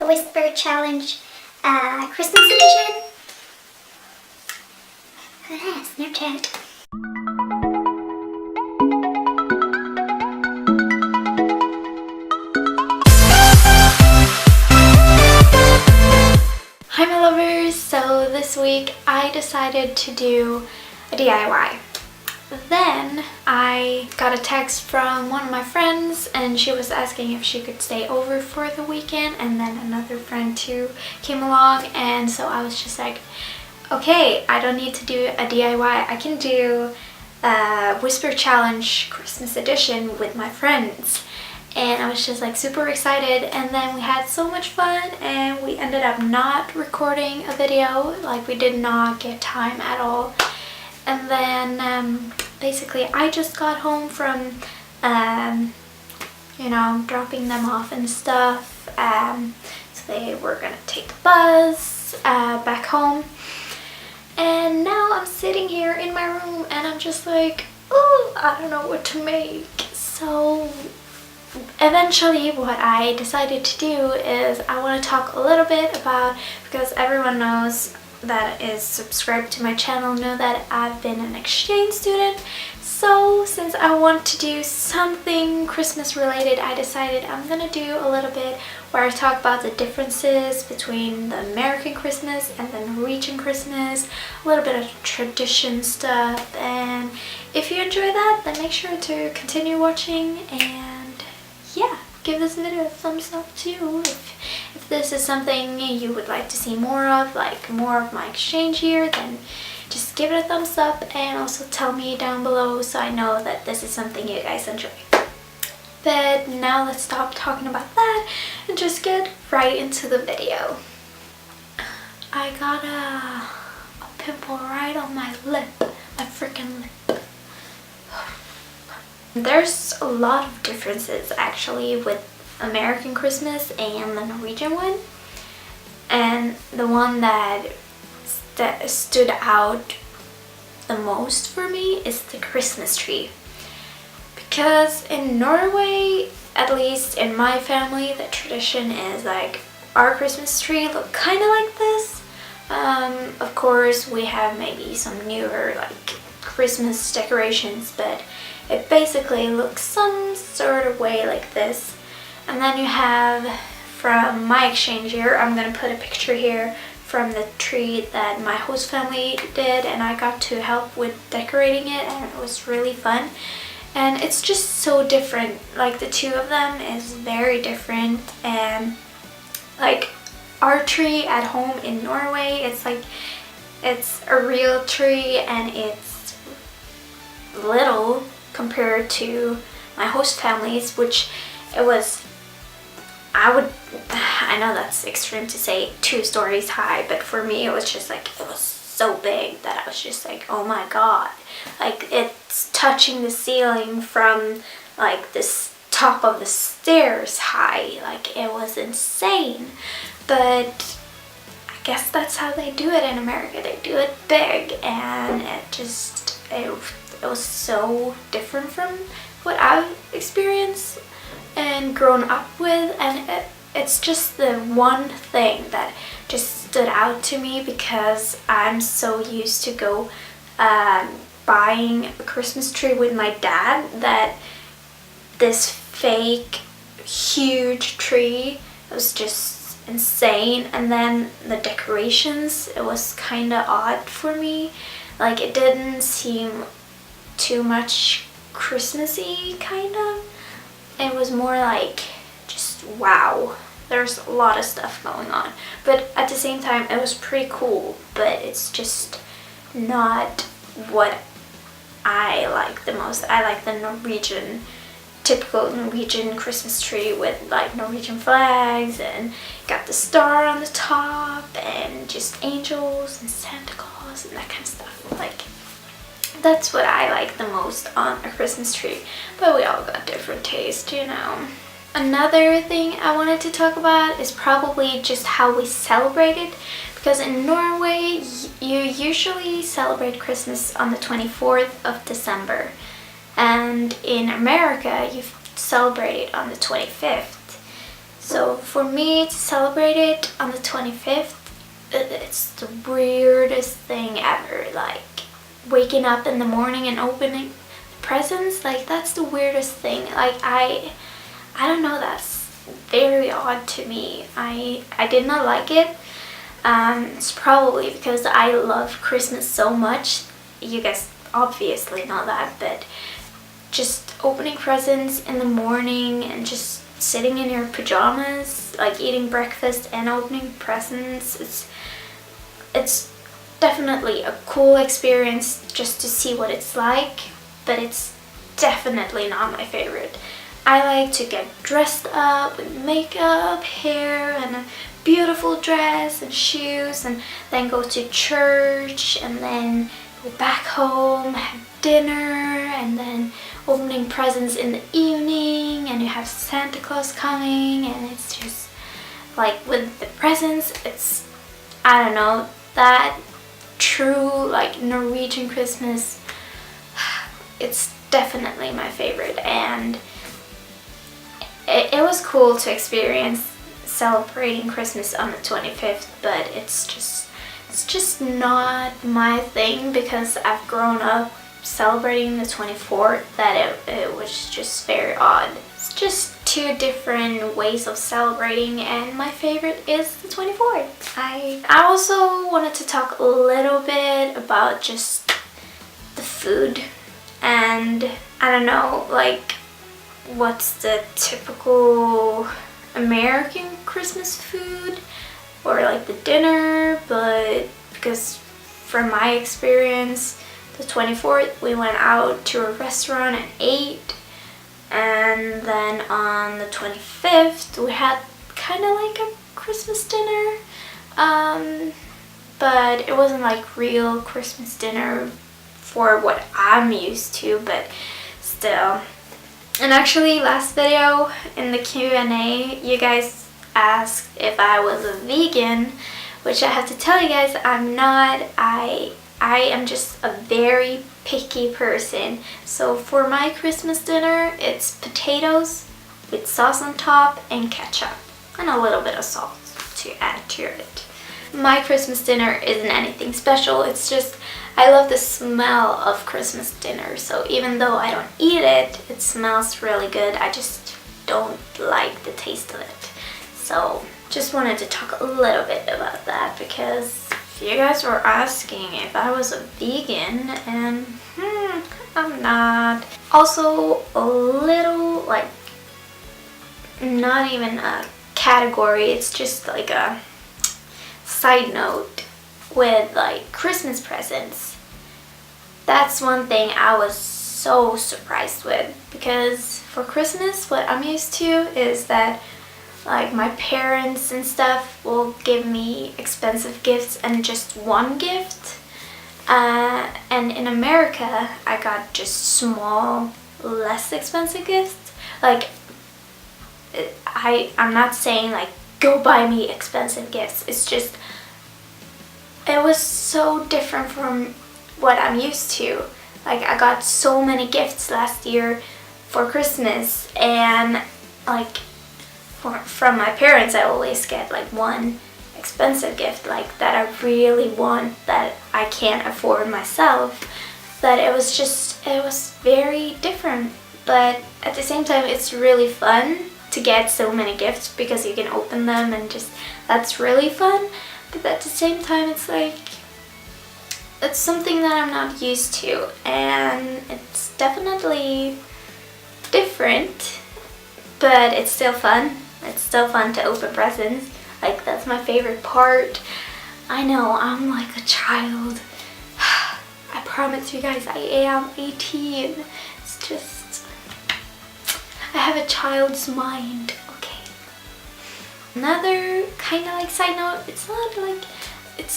The Whisper Challenge Christmas edition. Snapchat. Hi my lovers, so this week I decided to do a DIY. Then I got a text from one of my friends and she was asking if she could stay over for the weekend, and then another friend too came along, and so I was just like, okay, I don't need to do a DIY, I can do a Whisper Challenge Christmas edition with my friends. And I was just like super excited, and then we had so much fun and we ended up not recording a video, like we did not get time at all. And then basically I just got home from you know, dropping them off and stuff, so they were gonna take the bus back home, and now I'm sitting here in my room and I'm just like, oh, I don't know what to make. So eventually what I decided to do is I want to talk a little bit about, because everyone knows that is subscribed to my channel know that I've been an exchange student. So since I want to do something Christmas related, I decided I'm gonna do a little bit where I talk about the differences between the American Christmas and the Norwegian Christmas, a little bit of tradition stuff, and if you enjoy that, then make sure to continue watching, and yeah, give this video a thumbs up too if this is something you would like to see more of, like more of my exchange year, then just give it a thumbs up, and also tell me down below so I know that this is something you guys enjoy. But now let's stop talking about that and just get right into the video. I got a pimple right on my lip, my freaking lip. There's a lot of differences actually with American Christmas and the Norwegian one, and the one that stood out the most for me is the Christmas tree, because in Norway, at least in my family, the tradition is like our Christmas tree look kind of like this. Of course we have maybe some newer like Christmas decorations, but it basically looks some sort of way like this. And then you have, from my exchange year, I'm gonna put a picture here from the tree that my host family did, and I got to help with decorating it, and it was really fun. And it's just so different, like the two of them is very different. And like our tree at home in Norway, it's like, it's a real tree and it's little compared to my host family's, which it was, I know that's extreme to say 2 stories high, but for me it was just like, it was so big that I was just like, oh my god, like it's touching the ceiling from like this top of the stairs high, like it was insane. But I guess that's how they do it in America, they do it big, and it was so different from what I've experienced and grown up with, and it's just the one thing that just stood out to me, because I'm so used to go buying a Christmas tree with my dad, that this fake huge tree was just insane. And then the decorations, it was kind of odd for me, like it didn't seem too much Christmassy kind of. It was more like just wow, there's a lot of stuff going on, but at the same time it was pretty cool, but it's just not what I like the most. I like the Norwegian, typical Norwegian Christmas tree with like Norwegian flags and got the star on the top and just angels and Santa Claus and that kind of stuff. Like that's what I like the most on a Christmas tree, but we all got different taste, you know. Another thing I wanted to talk about is probably just how we celebrate it, because in Norway you usually celebrate Christmas on the 24th of December, and in America you celebrate it on the 25th. So for me to celebrate it on the 25th, it's the weirdest thing ever. Like waking up in the morning and opening presents, like that's the weirdest thing. Like I don't know, that's very odd to me. I did not like it. It's probably because I love Christmas so much. You guys obviously know that, but just opening presents in the morning and just sitting in your pajamas, like eating breakfast and opening presents, it's definitely a cool experience just to see what it's like, but it's definitely not my favorite. I like to get dressed up with makeup, hair, and a beautiful dress and shoes, and then go to church, and then go back home, have dinner, and then opening presents in the evening, and you have Santa Claus coming, and it's just like with the presents, it's, I don't know, that true like Norwegian Christmas, it's definitely my favorite. And it was cool to experience celebrating Christmas on the 25th, but it's just not my thing, because I've grown up celebrating the 24th, that it was just very odd. It's just two different ways of celebrating, and my favorite is the 24th. I also wanted to talk a little bit about just the food, and I don't know, like what's the typical American Christmas food or like the dinner, but because from my experience, the 24th we went out to a restaurant and ate, and then on the 25th we had kind of like a Christmas dinner, but it wasn't like real Christmas dinner for what I'm used to, but still. And actually last video in the Q&A you guys asked if I was a vegan, which I have to tell you guys I'm not. I am just a very picky person. So for my Christmas dinner, it's potatoes with sauce on top and ketchup and a little bit of salt to add to it. My Christmas dinner isn't anything special. It's just I love the smell of Christmas dinner. So even though I don't eat it, it smells really good. I just don't like the taste of it. So just wanted to talk a little bit about that, because you guys were asking if I was a vegan, and I'm not. Also a little, like, not even a category, it's just like a side note with like Christmas presents. That's one thing I was so surprised with, because for Christmas what I'm used to is that like my parents and stuff will give me expensive gifts and just one gift, and in America I got just small, less expensive gifts. Like I'm not saying like go buy me expensive gifts, it's just it was so different from what I'm used to. Like I got so many gifts last year for Christmas, and like from my parents I always get like one expensive gift like that I really want, that I can't afford myself. That it was very different, but at the same time it's really fun to get so many gifts because you can open them, and just that's really fun. But at the same time it's like it's something that I'm not used to, and it's definitely different, but it's still fun. It's still fun to open presents. Like that's my favorite part. I know I'm like a child. I promise you guys I am 18. It's just I have a child's mind. Okay. Another kind of like side note, it's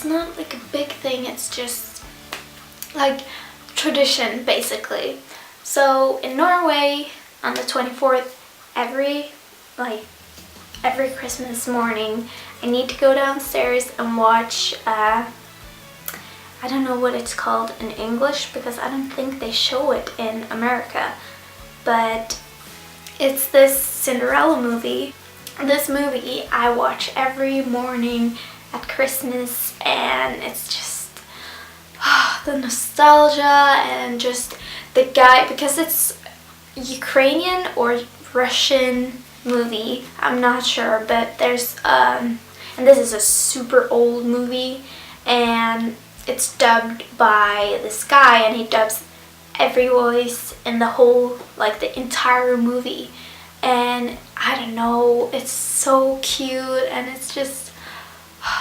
not like a big thing, it's just like tradition basically. So in Norway on the 24th, every Christmas morning I need to go downstairs and watch I don't know what it's called in English because I don't think they show it in America, but it's this Cinderella movie, this movie I watch every morning at Christmas, and it's just the nostalgia and just the guy, because it's Ukrainian or Russian movie, I'm not sure, but there's and this is a super old movie, and it's dubbed by this guy, and he dubs every voice in the whole, like the entire movie. And I don't know, it's so cute, and it's just,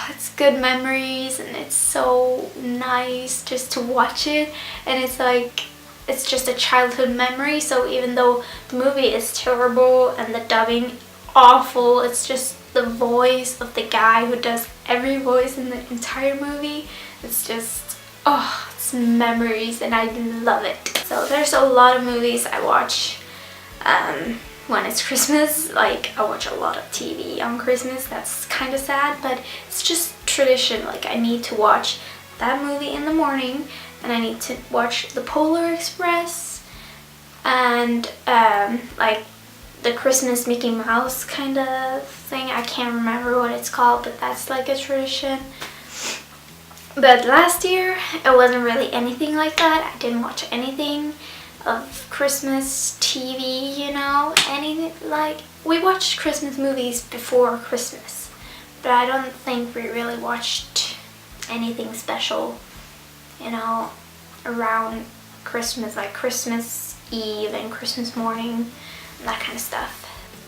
it's good memories, and it's so nice just to watch it. And it's like, it's just a childhood memory. So even though the movie is terrible and the dubbing awful, it's just the voice of the guy who does every voice in the entire movie. It's just, oh, it's memories, and I love it. So there's a lot of movies I watch when it's Christmas. Like, I watch a lot of TV on Christmas. That's kind of sad, but it's just tradition. Like, I need to watch that movie in the morning, and I need to watch The Polar Express, and like the Christmas Mickey Mouse kind of thing. I can't remember what it's called, but that's like a tradition. But last year it wasn't really anything like that. I didn't watch anything of Christmas TV, you know, anything. Like, we watched Christmas movies before Christmas, but I don't think we really watched anything special, you know, around Christmas, like Christmas Eve and Christmas morning, and that kind of stuff.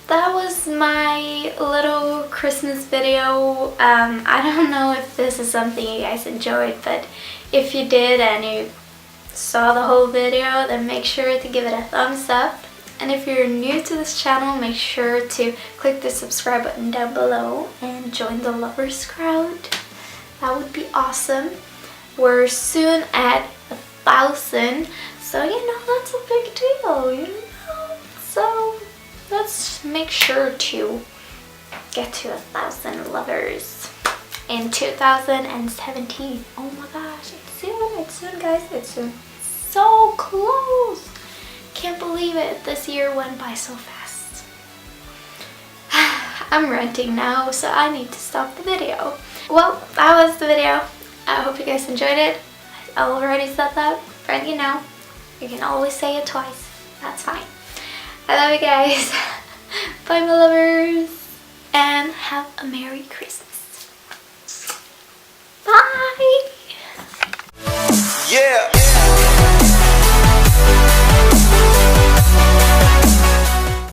That was my little Christmas video. I don't know if this is something you guys enjoyed, but if you did and you saw the whole video, then make sure to give it a thumbs up. And if you're new to this channel, make sure to click the subscribe button down below and join the lovers crowd. That would be awesome. We're soon at 1,000, so you know, that's a big deal, you know. So let's make sure to get to 1,000 lovers in 2017. Oh my gosh, it's soon guys, it's soon. So close. Can't believe it, this year went by so fast. I'm ranting now, so I need to stop the video. Well, that was the video. I hope you guys enjoyed it. I already said that, but you know, you can always say it twice. That's fine. I love you guys. Bye, my lovers, and have a Merry Christmas. Bye. Yeah.